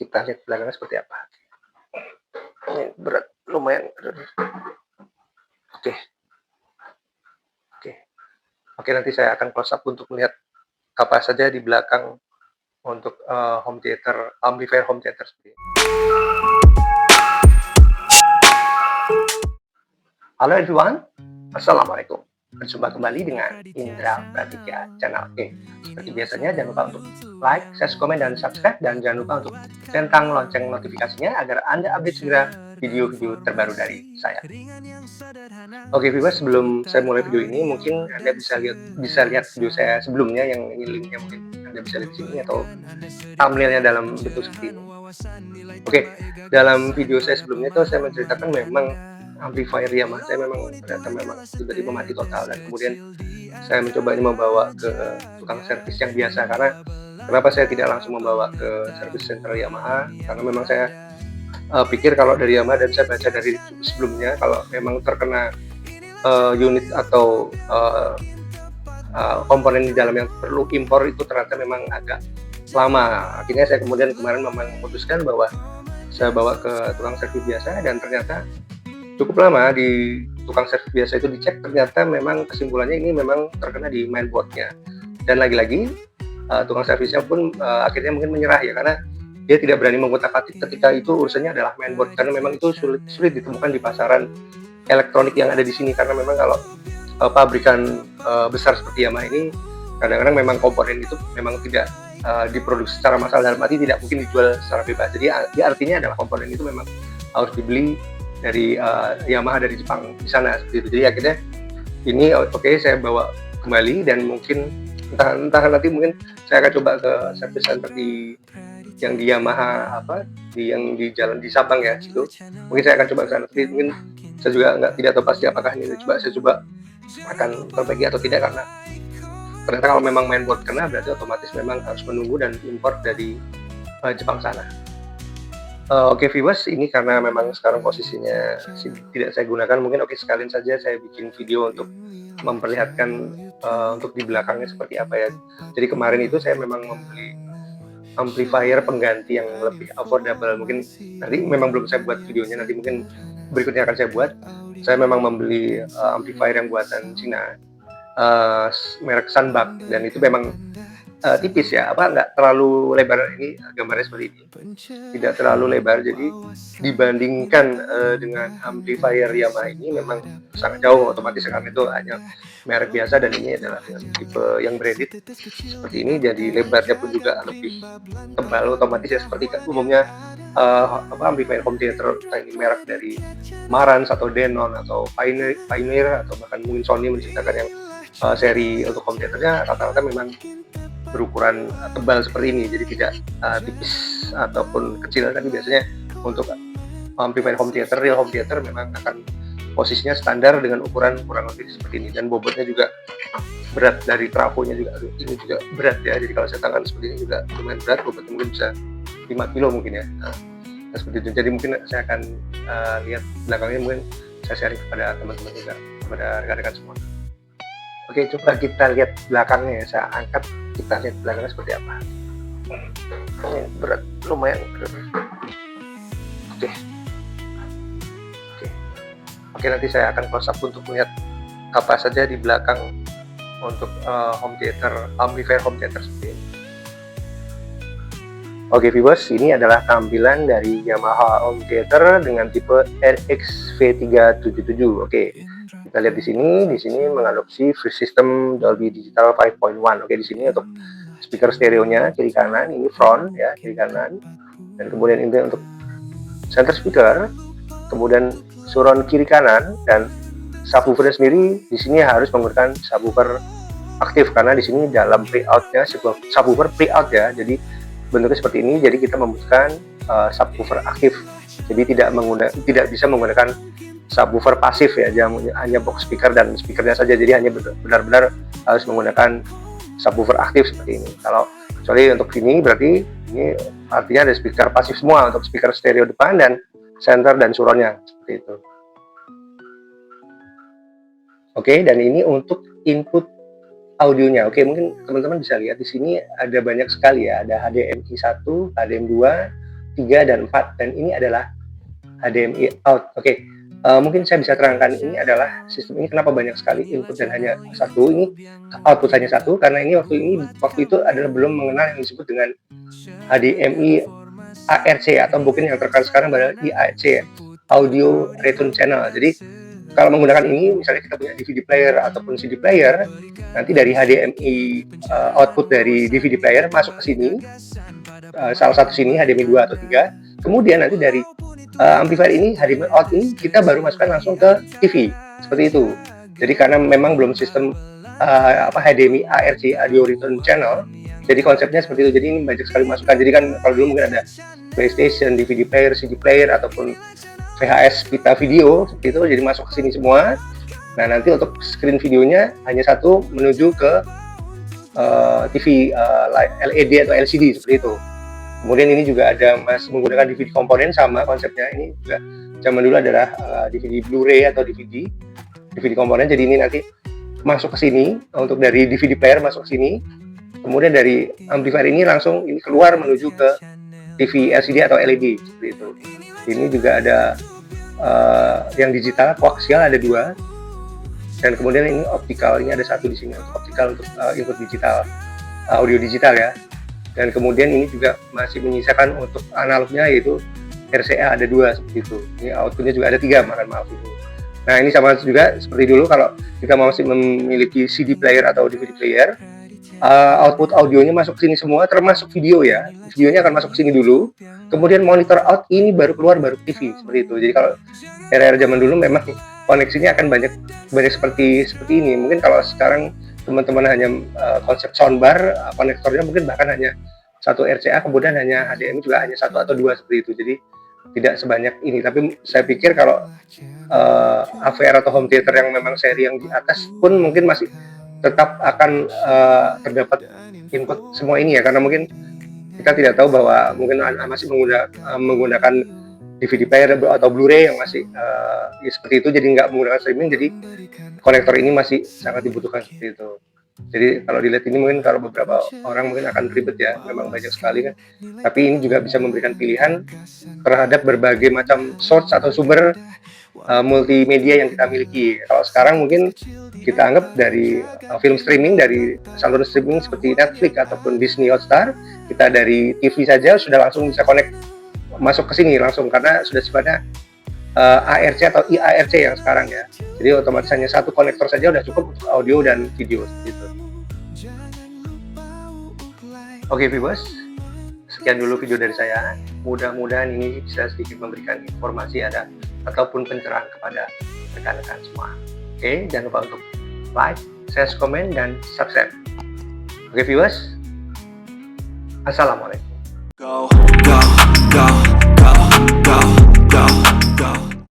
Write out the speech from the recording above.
kita lihat belakangnya seperti apa. Ini berat, lumayan. Oke. Oke. Oke, nanti saya akan close up untuk melihat apa saja di belakang untuk home theater, amplifier home theater seperti ini. Halo everyone, Assalamualaikum. Berjumpa kembali dengan Indra Pratika Channel. Oke, seperti biasanya jangan lupa untuk like, share, komen, dan subscribe, dan jangan lupa untuk centang lonceng notifikasinya agar Anda update segera video-video terbaru dari saya. Oke viewers, sebelum saya mulai video ini, mungkin Anda bisa lihat video saya sebelumnya yang ini linknya mungkin Anda bisa lihat di sini atau thumbnailnya dalam bentuk seperti ini. Oke, dalam video saya sebelumnya itu saya menceritakan memang amplifier Yamaha saya memang ternyata memang tiba-tiba mati total, dan kemudian saya mencoba ini membawa ke tukang servis yang biasa. Karena kenapa saya tidak langsung membawa ke service center Yamaha, karena memang saya pikir kalau dari Yamaha, dan saya baca dari sebelumnya, kalau memang terkena unit atau komponen di dalam yang perlu impor itu ternyata memang agak lama. Akhirnya saya kemudian kemarin memang memutuskan bahwa saya bawa ke tukang servis biasa, dan ternyata cukup lama di tukang servis biasa itu dicek, ternyata memang kesimpulannya ini memang terkena di mainboardnya. Dan lagi-lagi tukang servisnya pun akhirnya mungkin menyerah ya, karena dia tidak berani mengutak-atik ketika itu urusannya adalah mainboard, karena memang itu sulit ditemukan di pasaran elektronik yang ada di sini. Karena memang kalau pabrikan besar seperti Yamaha ini kadang-kadang memang komponen itu memang tidak diproduksi secara massal, dalam arti tidak mungkin dijual secara bebas. Jadi artinya adalah komponen itu memang harus dibeli dari Yamaha dari Jepang di sana seperti itu. Jadi akhirnya ini oke, saya bawa kembali, dan mungkin entah nanti mungkin saya akan coba ke service center yang di Yamaha yang di jalan di Sabang ya situ. Mungkin saya akan coba ke sana, tapi mungkin saya juga tidak tahu pasti apakah ini saya coba akan perbaiki atau tidak, karena ternyata kalau memang mainboard kena berarti otomatis memang harus menunggu dan import dari Jepang sana. Oke viewers, ini karena memang sekarang posisinya tidak saya gunakan, mungkin sekalian saja saya bikin video untuk memperlihatkan untuk di belakangnya seperti apa ya. Jadi kemarin itu saya memang membeli amplifier pengganti yang lebih affordable. Mungkin nanti memang belum saya buat videonya, nanti mungkin berikutnya akan saya buat. Saya memang membeli amplifier yang buatan Cina, merek Sunbuck, dan itu memang tipis ya, nggak terlalu lebar. Ini gambarnya seperti ini, tidak terlalu lebar, jadi dibandingkan dengan amplifier Yamaha ini memang sangat jauh otomatis, karena itu hanya merek biasa, dan ini adalah tipe yang branded seperti ini, jadi lebarnya pun juga lebih tebal otomatis ya, seperti umumnya amplifier home theater ini merek dari Marantz atau Denon atau Pioneer atau bahkan mungkin Sony menciptakan yang seri untuk home theaternya rata-rata memang berukuran tebal seperti ini, jadi tidak tipis ataupun kecil. Tapi biasanya untuk amplifier home theater, real home theater memang akan posisinya standar dengan ukuran kurang lebih seperti ini, dan bobotnya juga berat dari trafonya juga. Ini juga berat ya, jadi kalau saya tangan seperti ini juga lumayan berat, bobotnya mungkin bisa 5 kilo mungkin ya. Nah, seperti itu. Jadi mungkin saya akan lihat belakangnya, mungkin saya sharing kepada teman-teman juga, kepada rekan-rekan semua. Oke, coba kita lihat belakangnya ya. Saya angkat, kita lihat belakangnya seperti apa. Ini berat, lumayan berat. Oke, nanti saya akan close up untuk melihat apa saja di belakang untuk home theater, amplifier home theater seperti ini. Oke viewers, ini adalah tampilan dari Yamaha home theater dengan tipe RX-V377. Oke, kita lihat di sini mengadopsi free system Dolby Digital 5.1. Oke, di sini untuk speaker stereonya kiri kanan, ini front ya, kiri kanan, dan kemudian ini untuk center speaker, kemudian surround kiri kanan, dan subwoofernya sendiri di sini harus menggunakan subwoofer aktif, karena di sini dalam playoutnya sebuah subwoofer playout ya, jadi bentuknya seperti ini. Jadi kita membutuhkan subwoofer aktif, jadi tidak bisa menggunakan subwoofer pasif ya, hanya box speaker dan speakernya saja. Jadi hanya benar-benar harus menggunakan subwoofer aktif seperti ini. Kalau kecuali untuk ini, berarti ini artinya ada speaker pasif semua untuk speaker stereo depan dan center dan surroundnya seperti itu. Oke, dan ini untuk input audionya. Oke, mungkin teman-teman bisa lihat di sini ada banyak sekali ya, ada HDMI 1, HDMI 2, 3 dan 4, dan ini adalah HDMI out. Oke. Mungkin saya bisa terangkan, ini adalah sistem ini kenapa banyak sekali input dan hanya satu, ini output hanya satu, karena ini waktu itu adalah belum mengenal yang disebut dengan HDMI ARC, atau mungkin yang terkenal sekarang adalah IAC, Audio Return Channel. Jadi kalau menggunakan ini, misalnya kita punya DVD player ataupun CD player, nanti dari HDMI output dari DVD player masuk ke sini, salah satu sini HDMI 2 atau 3, kemudian nanti dari amplifier ini, HDMI out ini, kita baru masukkan langsung ke TV, seperti itu. Jadi karena memang belum sistem HDMI ARC, Audio Return Channel, jadi konsepnya seperti itu. Jadi ini banyak sekali masukan. Jadi kan kalau dulu mungkin ada PlayStation, DVD player, CD player, ataupun VHS pita video seperti itu, jadi masuk ke sini semua. Nah, nanti untuk screen videonya hanya satu menuju ke TV LED atau LCD seperti itu. Kemudian ini juga ada masih menggunakan DVD komponen, sama konsepnya. Ini juga zaman dulu adalah DVD Blu-ray atau DVD komponen. Jadi ini nanti masuk ke sini, untuk dari DVD player masuk ke sini. Kemudian dari amplifier ini langsung ini keluar menuju ke TV LCD atau LED seperti itu. Ini juga ada yang digital, koaksial ada 2. Dan kemudian ini optikal, ini ada 1 di sini, optikal untuk input digital, audio digital ya. Dan kemudian ini juga masih menyisakan untuk analognya, yaitu RCA ada 2 seperti itu. Ini outputnya juga ada 3, maaf itu. Nah, ini sama juga seperti dulu, kalau kita masih memiliki CD player atau DVD player, output audionya masuk ke sini semua, termasuk video ya. Videonya akan masuk ke sini dulu, kemudian monitor out ini baru keluar, baru TV seperti itu. Jadi kalau era zaman dulu memang koneksinya akan banyak seperti ini. Mungkin kalau sekarang teman-teman hanya konsep soundbar, konektornya mungkin bahkan hanya 1 RCA, kemudian hanya HDMI juga hanya 1 atau 2 seperti itu. Jadi tidak sebanyak ini. Tapi saya pikir kalau AVR atau home theater yang memang seri yang di atas pun mungkin masih tetap akan terdapat input semua ini ya, karena mungkin kita tidak tahu bahwa mungkin masih menggunakan DVD player atau Blu-ray yang masih ya seperti itu, jadi nggak menggunakan streaming, jadi konektor ini masih sangat dibutuhkan seperti itu. Jadi kalau dilihat ini mungkin kalau beberapa orang mungkin akan ribet ya, memang banyak sekali kan, tapi ini juga bisa memberikan pilihan terhadap berbagai macam source atau sumber multimedia yang kita miliki. Kalau sekarang mungkin kita anggap dari film streaming, dari saluran streaming seperti Netflix ataupun Disney Hotstar, kita dari TV saja sudah langsung bisa connect masuk ke sini langsung, karena sudah sifatnya ARC atau IARC yang sekarang ya. Jadi otomatis hanya 1 konektor saja sudah cukup untuk audio dan video gitu. Oke viewers, sekian dulu video dari saya. Mudah-mudahan ini bisa sedikit memberikan informasi ataupun pencerahan kepada rekan-rekan semua. Oke, jangan lupa untuk like, share, komen, dan subscribe. Oke viewers, assalamualaikum.